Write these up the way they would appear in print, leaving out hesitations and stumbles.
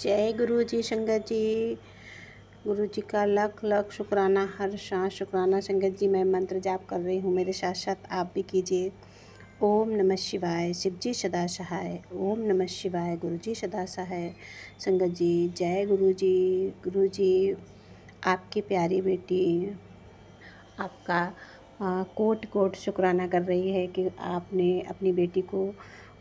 जय गुरु जी संगत जी। गुरु जी का लख लख शुक्राना, हर सांस शुक्राना। संगत जी मैं मंत्र जाप कर रही हूँ, मेरे साथ साथ आप भी कीजिए। ओम नमः शिवाय, शिव जी सदा सहाय। ओम नमः शिवाय, गुरु जी सदा सहाय। संगत जी जय गुरु जी। गुरु जी आपकी प्यारी बेटी आपका कोट कोट शुक्राना कर रही है कि आपने अपनी बेटी को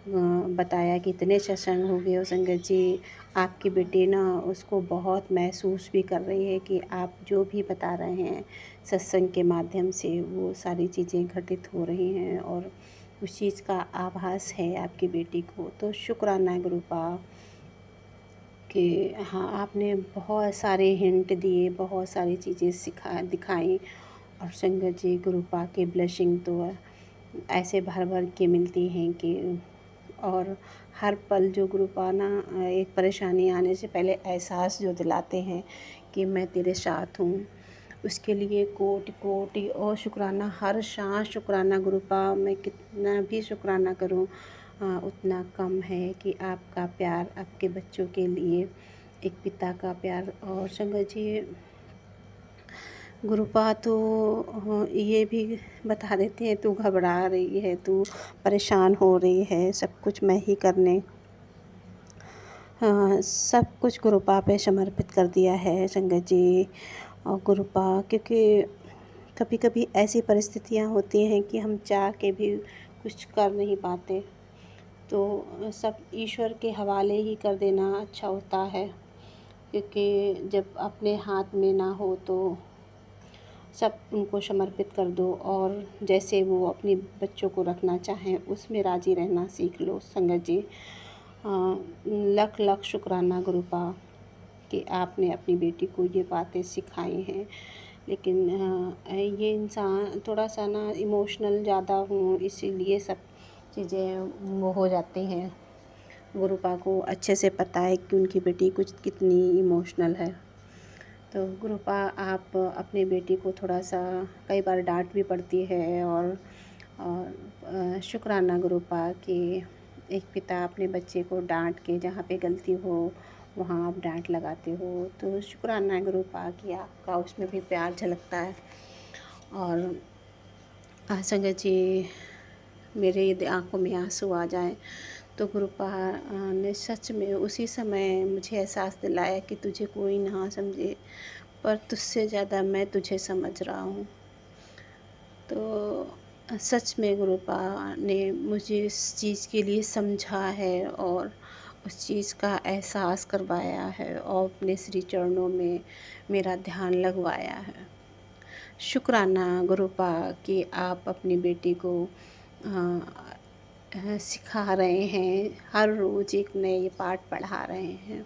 बताया कि इतने सत्संग हो गए हो। संगत जी आपकी बेटी ना उसको बहुत महसूस भी कर रही है कि आप जो भी बता रहे हैं सत्संग के माध्यम से वो सारी चीज़ें घटित हो रही हैं और उस चीज़ का आभास है आपकी बेटी को। तो शुक्राना गुरुपा कि हाँ आपने बहुत सारे हिंट दिए, बहुत सारी चीज़ें दिखाई। और संगत जी गुरुपा की ब्लेसिंग तो ऐसे भर भर के मिलती हैं कि और हर पल जो गुरुपा ना एक परेशानी आने से पहले एहसास जो दिलाते हैं कि मैं तेरे साथ हूँ, उसके लिए कोटि कोटि और शुक्राना। हर सांस शुक्राना गुरुपा। मैं कितना भी शुक्राना करूँ उतना कम है कि आपका प्यार आपके बच्चों के लिए, एक पिता का प्यार। और संगत जी गुरुपा तो ये भी बता देते हैं तू घबरा रही है, तू परेशान हो रही है, सब कुछ मैं ही करने सब कुछ गुरुपा पे समर्पित कर दिया है संगत जी। और गुरुपा क्योंकि कभी कभी ऐसी परिस्थितियाँ होती हैं कि हम चाह के भी कुछ कर नहीं पाते, तो सब ईश्वर के हवाले ही कर देना अच्छा होता है। क्योंकि जब अपने हाथ में ना हो तो सब उनको समर्पित कर दो और जैसे वो अपने बच्चों को रखना चाहें उसमें राज़ी रहना सीख लो संगत जी। लख लख शुक्राना गुरुपा कि आपने अपनी बेटी को ये बातें सिखाई हैं। लेकिन ये इंसान थोड़ा सा ना इमोशनल ज़्यादा हूँ, इसीलिए सब चीज़ें वो हो जाती हैं। गुरुपा को अच्छे से पता है कि उनकी बेटी कुछ कितनी इमोशनल है। तो गुरुपा आप अपनी बेटी को थोड़ा सा, कई बार डांट भी पड़ती है और शुक्राना गुरुपा कि एक पिता अपने बच्चे को डांट के जहाँ पे गलती हो वहाँ आप डांट लगाते हो। तो शुक्राना गुरुपा कि आपका उसमें भी प्यार झलकता है। और संगत जी मेरे यदि आंखों में आंसू आ जाए तो गुरुपा ने सच में उसी समय मुझे एहसास दिलाया कि तुझे कोई ना समझे पर तुझसे ज़्यादा मैं तुझे समझ रहा हूँ। तो सच में गुरुपा ने मुझे इस चीज़ के लिए समझा है और उस चीज़ का एहसास करवाया है और अपने श्री चरणों में मेरा ध्यान लगवाया है। शुक्राना गुरुपा कि आप अपनी बेटी को सिखा रहे हैं, हर रोज़ एक नए पाठ पढ़ा रहे हैं।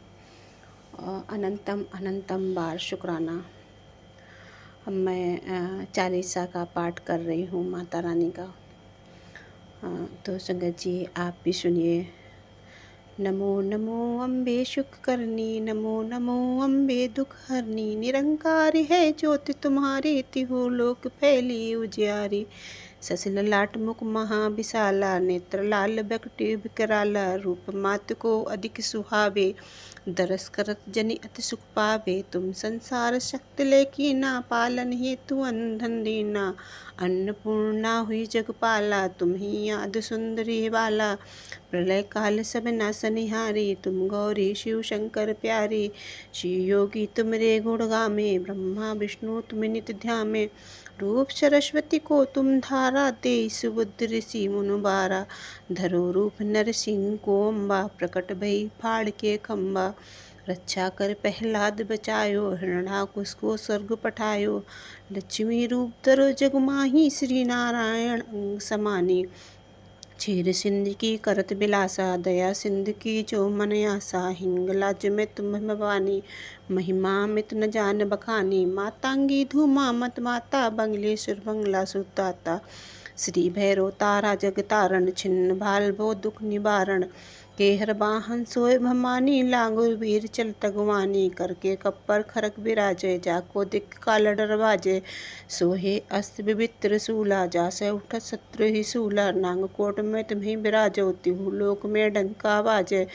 अनंतम अनंतम बार शुक्राना। मैं चालीसा का पाठ कर रही हूँ माता रानी का। तो संगत जी आप भी सुनिए। नमो नमो अम्बे सुख करनी, नमो नमो अम्बे दुख हरनी, निरंकारी है ज्योति तुम्हारी, तिहु लोक फैली उजियारी। ससिल लाट मुख महा विशाला, नेत्र लाल बकटी विकराला, रूप मात को अधिक सुहावे, दरस करत जनि अति सुख पावे। तुम संसार शक्ति लेकी ना, पालन हेतु अंधन दीना, अन्नपूर्णा हुई जगपाला, तुम ही याद सुंदरी बाला। प्रलय काल सब नासनिहारी, तुम गौरी शिव शंकर प्यारी। श्री योगी तुमरे गुण गामे, ब्रह्मा विष्णु तुम नित ध्यामे। रूप सरस्वती को तुम धारा, दे सुबुद्ध ऋषि मुनुबारा। धरो रूप नरसिंह को अम्बा, प्रकट भई फाड़ के खम्बा। रक्षा कर प्रहलाद बचायो, हिरण्याकुश को स्वर्ग पठायो। लक्ष्मी रूप धरो जग माही, श्री नारायण अंग समानी। क्षीर सिंध की करत बिलासा, दया सिंध की जो मन आसा। हिंगलाज में तुम भवानी, महिमा मित न जान बखानी। मातांगी धूमा मत माता, बंगलेश्वर बंगला सुताता। श्री भैरव तारा जग तारण, छिन्न भाल भो दुख निवारण। केहर बाहन सोय भमानी, लागो वीर चलत अगवानी। करके कप्पर खरक बिराजे, जाको दिक काल डरवाजे। सोहे अस्त्र विभित्र शूला, जासे उठत शत्रु ही शूला। नांग कोट में तुम्हें बिराजो, तिहु लोक में डंका बाजे।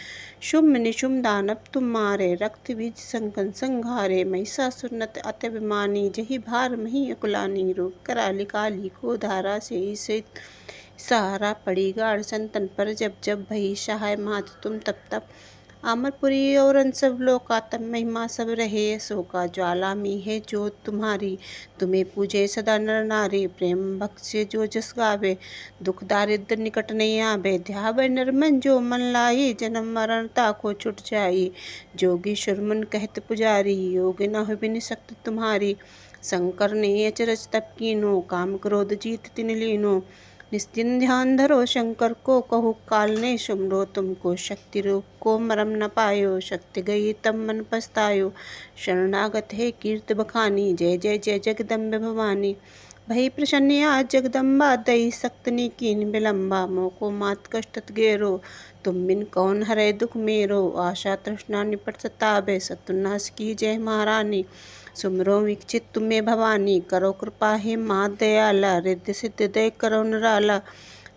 शुम्भ निशुम्भ दानव तुम मारे, रक्त बीज संकन संघारे। महिषासुर नत अति अभिमानी, जहि भार मही अकुलानी। रूप कराली काली को धारा, से सहारा पड़ी गाढ़ संतन पर। जब जब भई सहाय मात तुम तब तब। अमरपुरी और सब लोका, तब महिमा सब रहे अशोका। ज्वाला मी है ज्योत तुम्हारी, तुम्हें पूजे सदा नर नारी। प्रेम भक्त से जो जस गावे, दुख दारिद्र निकट नहीं आवे। ध्यावे निर्मन जो मन लाई, जन्म मरण ताको छुट जाई। जोगी सुरमन कहत पुजारी, योग न हो बिन शक्ति तुम्हारी। शंकर ने अचरज तप कीनो, काम क्रोध जीत तिन लीनो। निस्दिन ध्यान धरो शंकर को, कहु काल ने सुमरो तुमको। शक्ति रूप को मरम न पायो, शक्ति गई तब मन पछतायो। शरणागत है कीर्त बखानी, जय जय जय जगदम्बे भवानी। भई प्रसन्न आज जगदम्बा, दई सक्तनी कीन विलम्बा। मोको मात कष्टत गेरो, तुम बिन कौन हरे दुख मेरो। आशा तृष्णा निपट सतावे, सतुनाश की जय महारानी। सुमरो विकचित तुम्हें भवानी, करो कृपा हे माँ दयाला। रिद्धि सिद्धि दय करो निराला,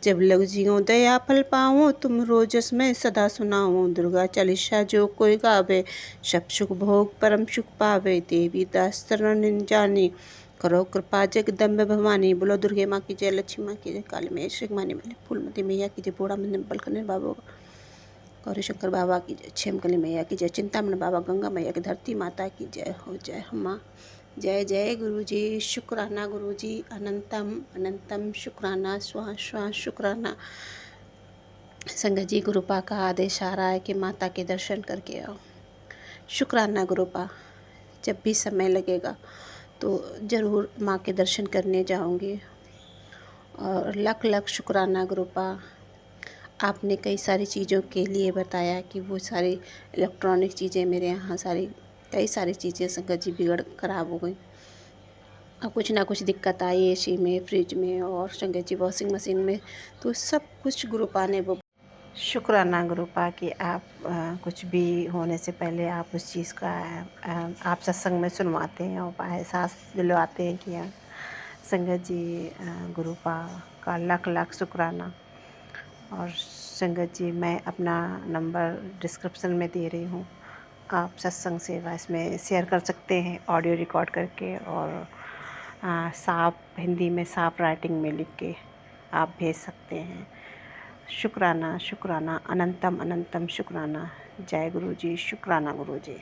जब लग जियो दया फल पाओ। तुम रोजस में सदा सुनाओ, दुर्गा चालीसा जो कोई गावे। सब सुख भोग परम सुख पावे, देवी दास शरण निज जानी। करो कृपा जगदम्बे भवानी, बोलो दुर्गे माँ की जय, लक्ष्मी माँ की जय, काली मैया श्री मानी मैया फूलमती मैया की जय, बूढ़ा मंदिर बलकने बाबा गौरी शंकर बाबा की जय, क्षेमकली मैया की जय, चिंतामण बाबा गंगा मैया की, धरती माता की जय हो। जय माँ, जय जय गुरु जी। शुक्राना गुरु जी, अनंतम अनंतम शुक्राना, स्वाहा स्वाहा शुक्राना। संगत जी, गुरुपा का आदेश आ रहा है कि माता के दर्शन करके आओ। शुक्राना गुरुपा, जब भी समय लगेगा तो ज़रूर माँ के दर्शन करने जाऊंगी। और लख लख शुक्राना गुरुपा, आपने कई सारी चीज़ों के लिए बताया कि वो सारी इलेक्ट्रॉनिक चीज़ें मेरे यहाँ कई सारी चीज़ें संगत जी बिगड़ खराब हो गई। अब कुछ ना कुछ दिक्कत आई एसी में, फ्रिज में और संगत जी वॉशिंग मशीन में, तो सब कुछ गुरुपा ने वो। शुक्राना गुरुपा कि आप कुछ भी होने से पहले आप उस चीज़ का आप सत्संग में सुनवाते हैं और एहसास दिलवाते हैं कि संगत जी। गुरुपा का लाख लाख शुक्राना। और संगत जी, मैं अपना नंबर डिस्क्रिप्शन में दे रही हूँ, आप सत्संग सेवा इसमें शेयर कर सकते हैं ऑडियो रिकॉर्ड करके, और साफ हिंदी में साफ राइटिंग में लिख के आप भेज सकते हैं। शुक्राना शुक्राना, अनंतम अनंतम शुक्राना। जय गुरु जी, शुक्राना गुरु जी।